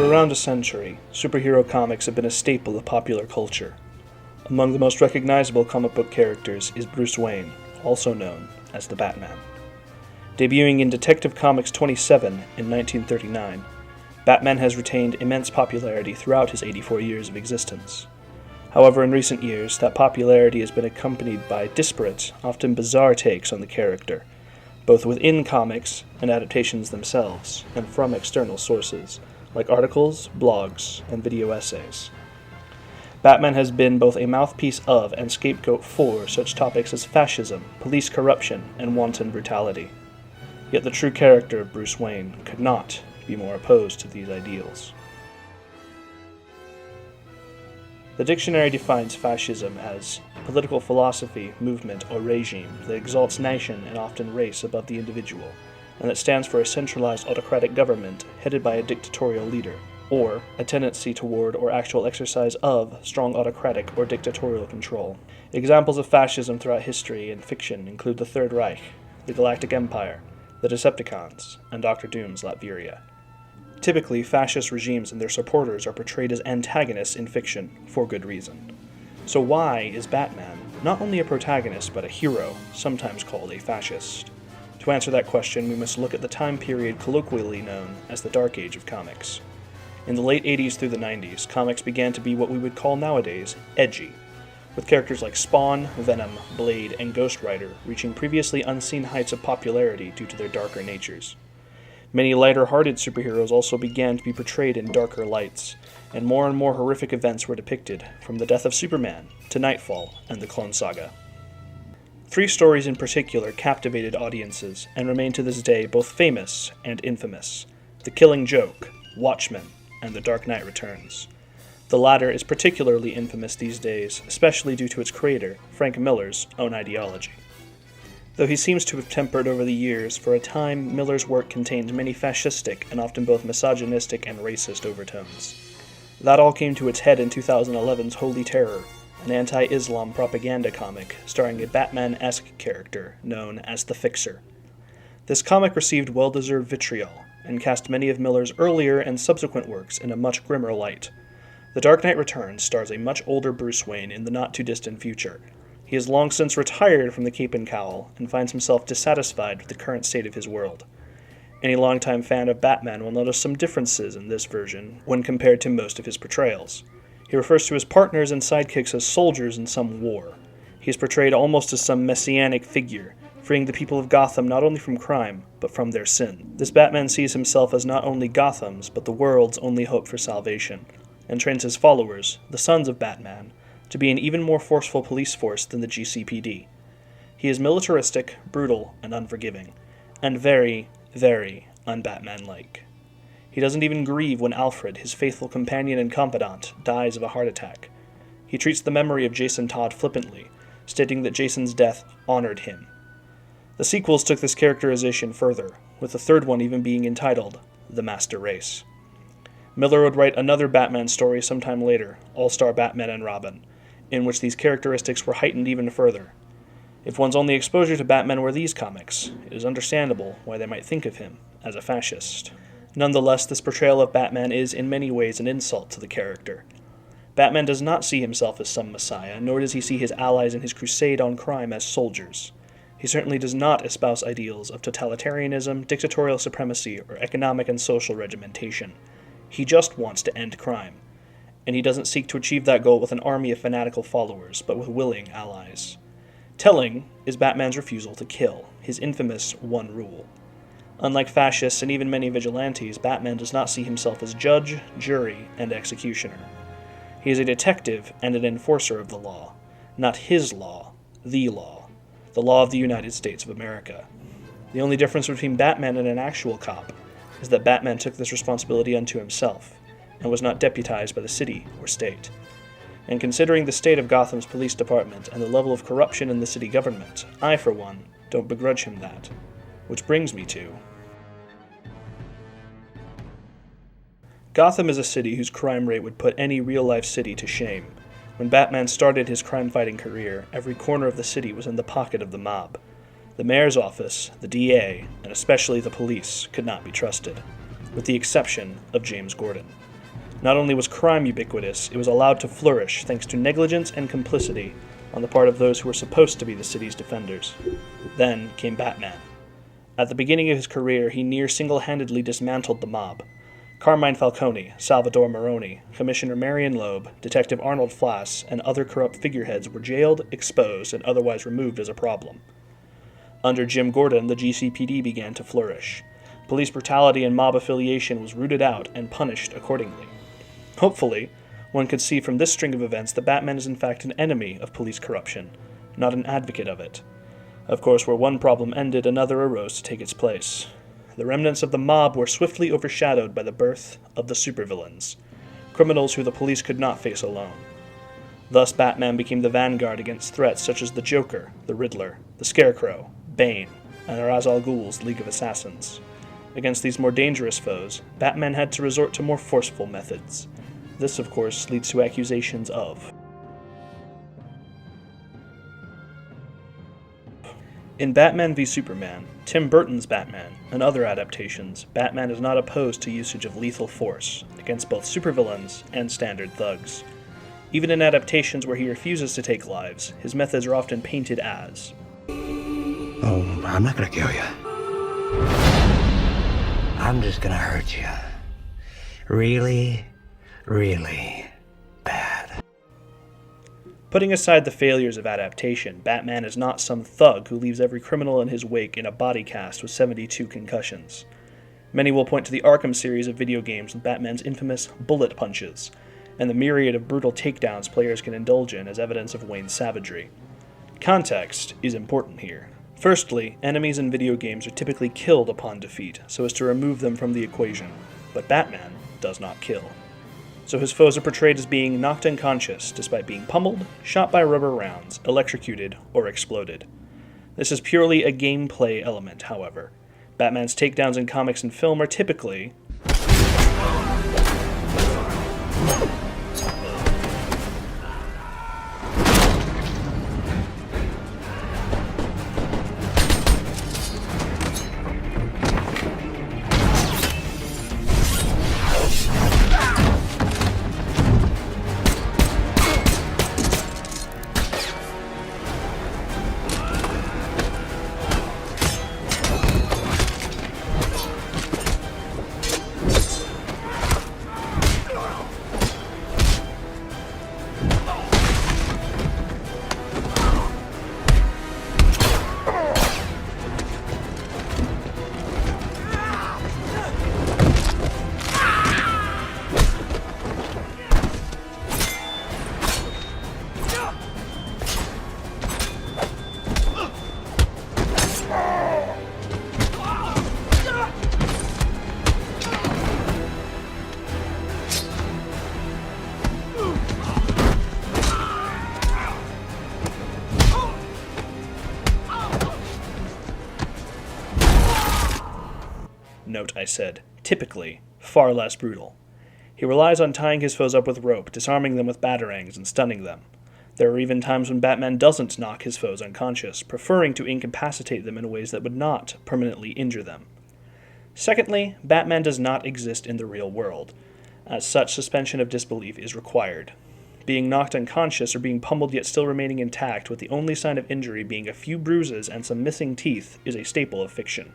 around a century, superhero comics have been a staple of popular culture. Among the most recognizable comic book characters is Bruce Wayne, also known as the Batman. Debuting in Detective Comics 27 in 1939, Batman has retained immense popularity throughout his 84 years of existence. However, in recent years, that popularity has been accompanied by disparate, often bizarre takes on the character, both within comics and adaptations themselves, and from external sources, like articles, blogs, and video essays. Batman has been both a mouthpiece of and scapegoat for such topics as fascism, police corruption, and wanton brutality. Yet the true character of Bruce Wayne could not be more opposed to these ideals. The dictionary defines fascism as political philosophy, movement, or regime that exalts nation and often race above the individual, and that stands for a centralized autocratic government headed by a dictatorial leader, or a tendency toward or actual exercise of strong autocratic or dictatorial control. Examples of fascism throughout history and fiction include the Third Reich, the Galactic Empire, the Decepticons, and Dr. Doom's Latveria. Typically, fascist regimes and their supporters are portrayed as antagonists in fiction, for good reason. So why is Batman not only a protagonist but a hero, sometimes called a fascist? To answer that question, we must look at the time period colloquially known as the Dark Age of comics. In the late 80s through the 90s, comics began to be what we would call nowadays edgy, with characters like Spawn, Venom, Blade, and Ghost Rider reaching previously unseen heights of popularity due to their darker natures. Many lighter-hearted superheroes also began to be portrayed in darker lights, and more horrific events were depicted, from the death of Superman to Nightfall and the Clone Saga. 3 stories in particular captivated audiences and remain to this day both famous and infamous: The Killing Joke, Watchmen, and The Dark Knight Returns. The latter is particularly infamous these days, especially due to its creator, Frank Miller's own ideology. Though he seems to have tempered over the years, for a time Miller's work contained many fascistic and often both misogynistic and racist overtones. That all came to its head in 2011's Holy Terror, an anti-Islam propaganda comic starring a Batman-esque character known as the Fixer. This comic received well-deserved vitriol, and cast many of Miller's earlier and subsequent works in a much grimmer light. The Dark Knight Returns stars a much older Bruce Wayne in the not-too-distant future. He has long since retired from the cape and cowl, and finds himself dissatisfied with the current state of his world. Any longtime fan of Batman will notice some differences in this version when compared to most of his portrayals. He refers to his partners and sidekicks as soldiers in some war. He is portrayed almost as some messianic figure, freeing the people of Gotham not only from crime, but from their sin. This Batman sees himself as not only Gotham's, but the world's only hope for salvation, and trains his followers, the Sons of Batman, to be an even more forceful police force than the GCPD. He is militaristic, brutal, and unforgiving, and very, very un-Batman-like. He doesn't even grieve when Alfred, his faithful companion and confidant, dies of a heart attack. He treats the memory of Jason Todd flippantly, stating that Jason's death honored him. The sequels took this characterization further, with the third one even being entitled The Master Race. Miller would write another Batman story sometime later, All-Star Batman and Robin, in which these characteristics were heightened even further. If one's only exposure to Batman were these comics, it is understandable why they might think of him as a fascist. Nonetheless, this portrayal of Batman is in many ways an insult to the character. Batman does not see himself as some messiah, nor does he see his allies in his crusade on crime as soldiers. He certainly does not espouse ideals of totalitarianism, dictatorial supremacy, or economic and social regimentation. He just wants to end crime. And he doesn't seek to achieve that goal with an army of fanatical followers, but with willing allies. Telling is Batman's refusal to kill, his infamous one rule. Unlike fascists and even many vigilantes, Batman does not see himself as judge, jury, and executioner. He is a detective and an enforcer of the law. Not his law, the law of the United States of America. The only difference between Batman and an actual cop is that Batman took this responsibility unto himself, and was not deputized by the city or state. And considering the state of Gotham's police department and the level of corruption in the city government, I, for one, don't begrudge him that. Which brings me to... Gotham is a city whose crime rate would put any real-life city to shame. When Batman started his crime-fighting career, every corner of the city was in the pocket of the mob. The mayor's office, the DA, and especially the police could not be trusted, with the exception of James Gordon. Not only was crime ubiquitous, it was allowed to flourish thanks to negligence and complicity on the part of those who were supposed to be the city's defenders. Then came Batman. At the beginning of his career, he near single-handedly dismantled the mob. Carmine Falcone, Salvatore Maroni, Commissioner Marion Loeb, Detective Arnold Flass, and other corrupt figureheads were jailed, exposed, and otherwise removed as a problem. Under Jim Gordon, the GCPD began to flourish. Police brutality and mob affiliation was rooted out and punished accordingly. Hopefully, one could see from this string of events that Batman is in fact an enemy of police corruption, not an advocate of it. Of course, where one problem ended, another arose to take its place. The remnants of the mob were swiftly overshadowed by the birth of the supervillains, criminals who the police could not face alone. Thus, Batman became the vanguard against threats such as the Joker, the Riddler, the Scarecrow, Bane, and Ra's al Ghul's League of Assassins. Against these more dangerous foes, Batman had to resort to more forceful methods. This, of course, leads to accusations of. In Batman v Superman, Tim Burton's Batman, and other adaptations, Batman is not opposed to usage of lethal force against both supervillains and standard thugs. Even in adaptations where he refuses to take lives, his methods are often painted as, "Oh, I'm not gonna kill you. I'm just gonna hurt you. Really, really bad." Putting aside the failures of adaptation, Batman is not some thug who leaves every criminal in his wake in a body cast with 72 concussions. Many will point to the Arkham series of video games with Batman's infamous bullet punches, and the myriad of brutal takedowns players can indulge in as evidence of Wayne's savagery. Context is important here. Firstly, enemies in video games are typically killed upon defeat, so as to remove them from the equation, but Batman does not kill. So his foes are portrayed as being knocked unconscious, despite being pummeled, shot by rubber rounds, electrocuted, or exploded. This is purely a gameplay element, however. Batman's takedowns in comics and film are typically Note, I said, typically, far less brutal. He relies on tying his foes up with rope, disarming them with batarangs, and stunning them. There are even times when Batman doesn't knock his foes unconscious, preferring to incapacitate them in ways that would not permanently injure them. Secondly, Batman does not exist in the real world. As such, suspension of disbelief is required. Being knocked unconscious or being pummeled yet still remaining intact, with the only sign of injury being a few bruises and some missing teeth, is a staple of fiction.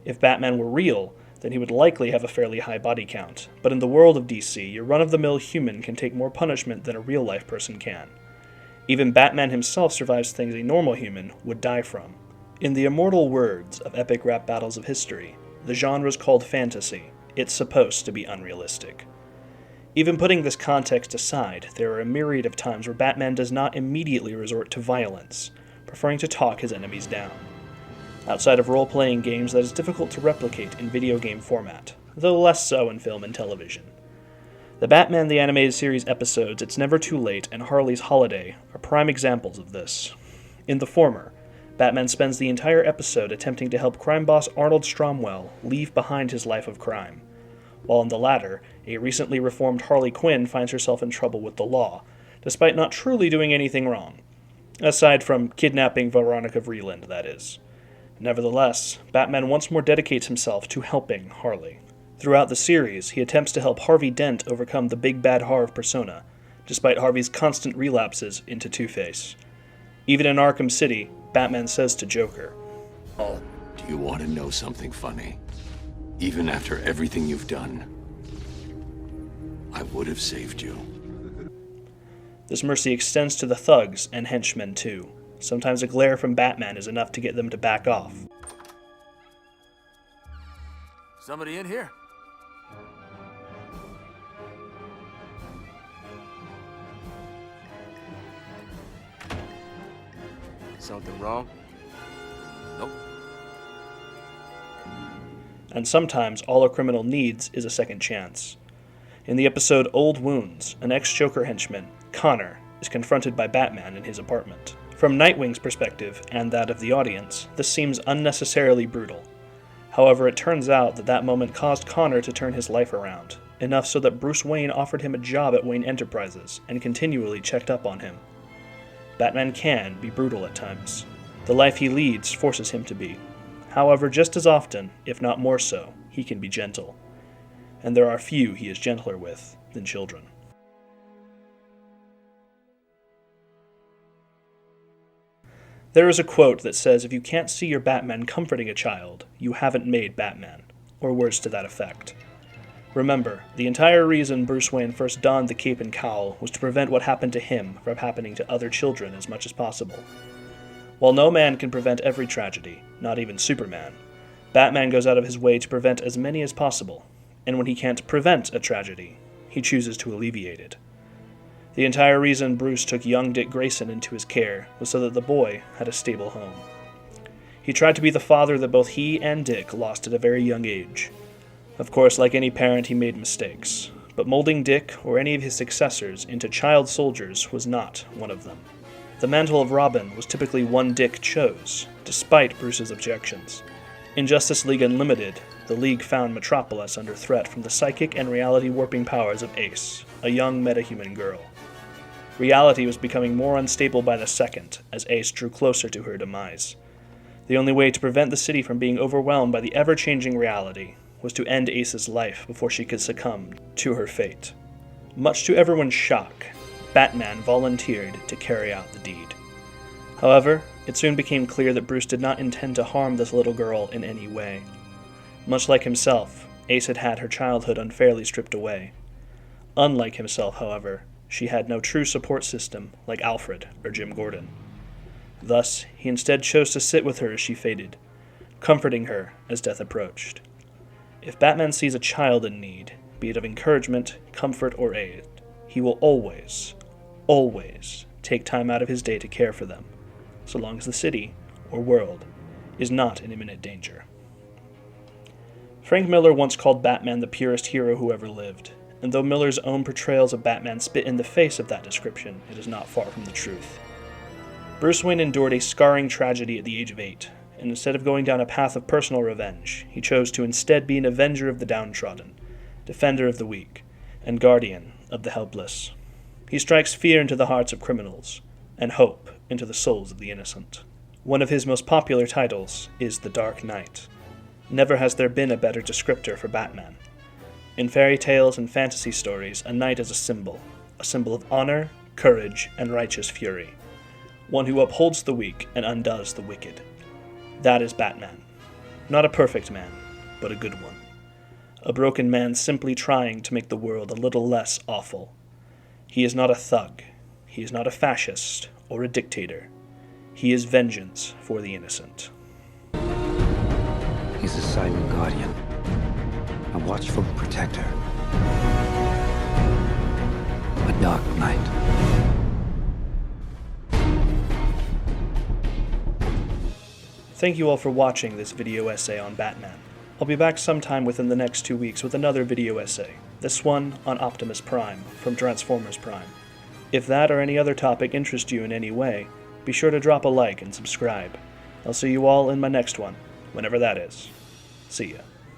If Batman were real, then he would likely have a fairly high body count, but in the world of DC, your run-of-the-mill human can take more punishment than a real-life person can. Even Batman himself survives things a normal human would die from. In the immortal words of epic rap battles of history, the genre's called fantasy. It's supposed to be unrealistic. Even putting this context aside, there are a myriad of times where Batman does not immediately resort to violence, preferring to talk his enemies down. Outside of role-playing games, that is difficult to replicate in video game format, though less so in film and television. The Batman the Animated Series episodes It's Never Too Late and Harley's Holiday are prime examples of this. In the former, Batman spends the entire episode attempting to help crime boss Arnold Stromwell leave behind his life of crime, while in the latter, a recently reformed Harley Quinn finds herself in trouble with the law, despite not truly doing anything wrong. Aside from kidnapping Veronica Vreeland, that is. Nevertheless, Batman once more dedicates himself to helping Harley. Throughout the series, he attempts to help Harvey Dent overcome the big bad Harv persona, despite Harvey's constant relapses into Two-Face. Even in Arkham City, Batman says to Joker, "Do you want to know something funny? Even after everything you've done, I would have saved you." This mercy extends to the thugs and henchmen too. Sometimes a glare from Batman is enough to get them to back off. Somebody in here? Something wrong? Nope. And sometimes all a criminal needs is a second chance. In the episode Old Wounds, an ex-Joker henchman, Connor, is confronted by Batman in his apartment. From Nightwing's perspective, and that of the audience, this seems unnecessarily brutal. However, it turns out that that moment caused Connor to turn his life around, enough so that Bruce Wayne offered him a job at Wayne Enterprises and continually checked up on him. Batman can be brutal at times. The life he leads forces him to be. However, just as often, if not more so, he can be gentle. And there are few he is gentler with than children. There is a quote that says, "If you can't see your Batman comforting a child, you haven't made Batman," or words to that effect. Remember, the entire reason Bruce Wayne first donned the cape and cowl was to prevent what happened to him from happening to other children as much as possible. While no man can prevent every tragedy, not even Superman, Batman goes out of his way to prevent as many as possible, and when he can't prevent a tragedy, he chooses to alleviate it. The entire reason Bruce took young Dick Grayson into his care was so that the boy had a stable home. He tried to be the father that both he and Dick lost at a very young age. Of course, like any parent, he made mistakes, but molding Dick or any of his successors into child soldiers was not one of them. The mantle of Robin was typically one Dick chose, despite Bruce's objections. In Justice League Unlimited, the League found Metropolis under threat from the psychic and reality-warping powers of Ace, a young metahuman girl. Reality was becoming more unstable by the second, as Ace drew closer to her demise. The only way to prevent the city from being overwhelmed by the ever-changing reality was to end Ace's life before she could succumb to her fate. Much to everyone's shock, Batman volunteered to carry out the deed. However, it soon became clear that Bruce did not intend to harm this little girl in any way. Much like himself, Ace had had her childhood unfairly stripped away. Unlike himself, however, she had no true support system like Alfred or Jim Gordon. Thus, he instead chose to sit with her as she faded, comforting her as death approached. If Batman sees a child in need, be it of encouragement, comfort, or aid, he will always, always take time out of his day to care for them, so long as the city, or world, is not in imminent danger. Frank Miller once called Batman the purest hero who ever lived, and though Miller's own portrayals of Batman spit in the face of that description, it is not far from the truth. Bruce Wayne endured a scarring tragedy at the age of 8, and instead of going down a path of personal revenge, he chose to instead be an avenger of the downtrodden, defender of the weak, and guardian of the helpless. He strikes fear into the hearts of criminals, and hope into the souls of the innocent. One of his most popular titles is The Dark Knight. Never has there been a better descriptor for Batman. In fairy tales and fantasy stories, a knight is a symbol of honor, courage, and righteous fury. One who upholds the weak and undoes the wicked. That is Batman. Not a perfect man, but a good one. A broken man simply trying to make the world a little less awful. He is not a thug. He is not a fascist or a dictator. He is vengeance for the innocent. He's a silent guardian, a watchful protector, a dark knight. Thank you all for watching this video essay on Batman. I'll be back sometime within the next 2 weeks with another video essay, this one on Optimus Prime from Transformers Prime. If that or any other topic interests you in any way, be sure to drop a like and subscribe. I'll see you all in my next one, whenever that is. See ya.